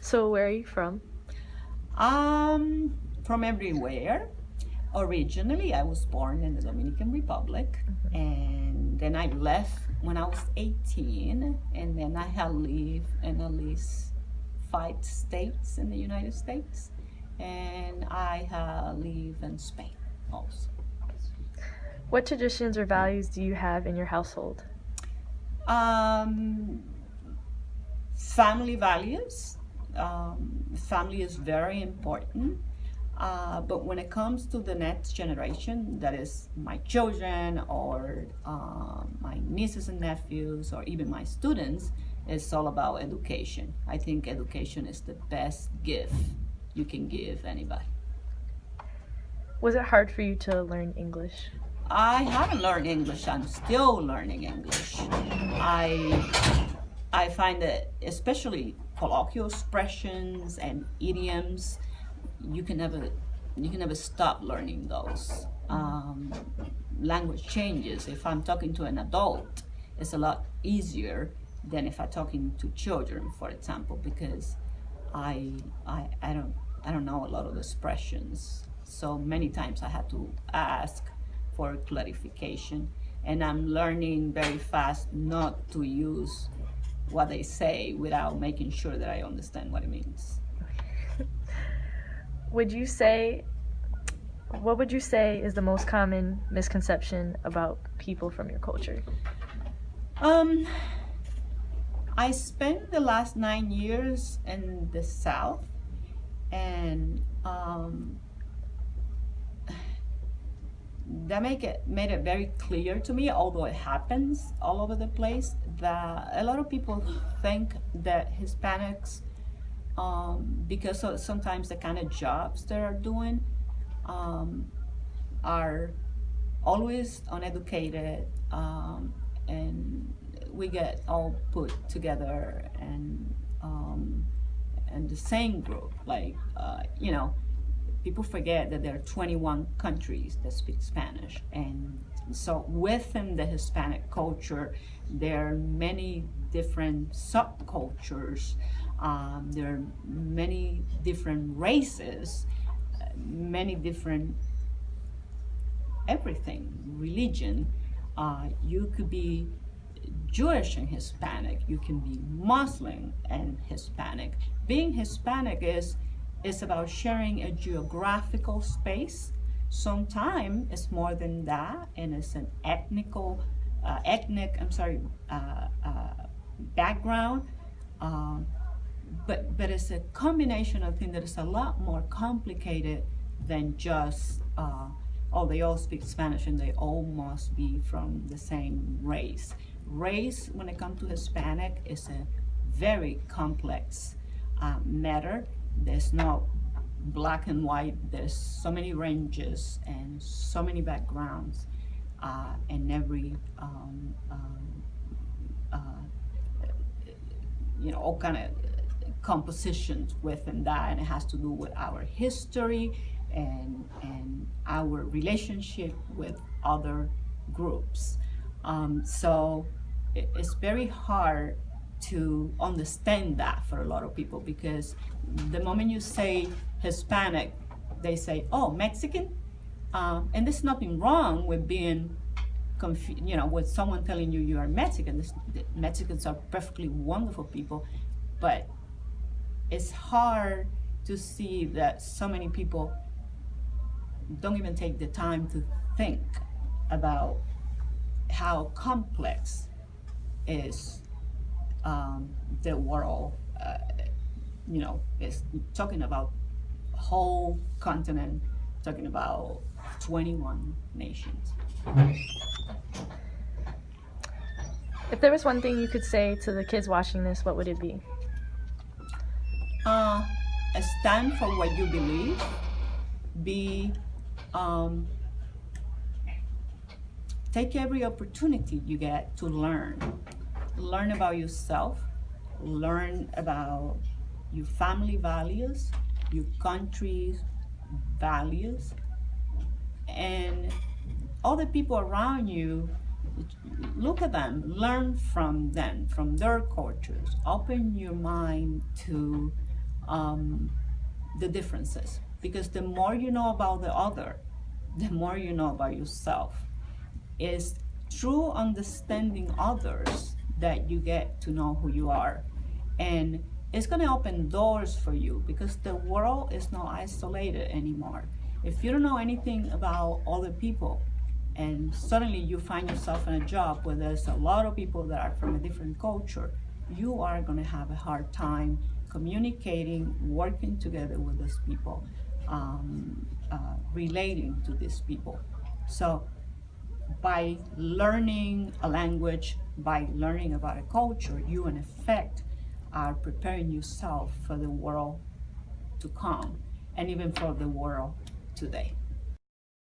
So where are you from? From everywhere. Originally, I was born in the Dominican Republic, and then I left when I was 18, and then I have lived in at least 5 states in the United States, and I have lived in Spain also. What traditions or values do you have in your household? Um, Family values. Family is very important. But when it comes to the next generation, that is my children or my nieces and nephews or even my students, it's all about education. I think education is the best gift you can give anybody. Was it hard for you to learn English? I haven't learned English. I'm still learning English. I find that especially colloquial expressions and idioms, you can never you can never stop learning those. Language changes. If I'm talking to an adult, it's a lot easier than if I'm talking to children, for example, because I I don't know a lot of expressions. So many times I had to ask for clarification, and I'm learning very fast not to use what they say without making sure that I understand what it means. Would you say what would you say is the most common misconception about people from your culture? Um, I spent the last 9 years in the South, and that made it very clear to me, although it happens all over the place, that a lot of people think that Hispanics, because of sometimes the kind of jobs they are doing, um, are always uneducated, and we get all put together and the same group. Like, people forget that there are 21 countries that speak Spanish. And so within the Hispanic culture, there are many different subcultures. There are many different races, many different everything, religion. You could be Jewish and Hispanic. You can be Muslim and Hispanic. Being Hispanic is about sharing a geographical space. Sometimes it's more than that, and it's an ethnic. I'm sorry, background. Um, but it's a combination of things that is a lot more complicated than just oh, they all speak Spanish and they all must be from the same race. Race, when it comes to Hispanic, is a very complex matter. There's no black and white. There's so many ranges and so many backgrounds, and every uh, all kind of compositions within that, and it has to do with our history and our relationship with other groups. So it's very hard to understand that for a lot of people, because the moment you say Hispanic, they say, "Oh, Mexican," and there's nothing wrong with being with someone telling you you are Mexican. Mexicans are perfectly wonderful people, but it's hard to see that so many people don't even take the time to think about how complex is the world. Is talking about whole continent, talking about 21 nations. If there was one thing you could say to the kids watching this, what would it be? Uh, Stand for what you believe. Be Take every opportunity you get to learn about yourself, learn about your family values, your country's values, and all the people around you. Look at them, learn from them, from their cultures, open your mind to um, the differences, because the more you know about the other, the more you know about yourself. It's through understanding others that you get to know who you are. And it's going to open doors for you, because the world is not isolated anymore. If you don't know anything about other people, and suddenly you find yourself in a job where there's a lot of people that are from a different culture, you are going to have a hard time communicating, working together with those people, relating to these people. So by learning a language, by learning about a culture, you in effect are preparing yourself for the world to come, and even for the world today.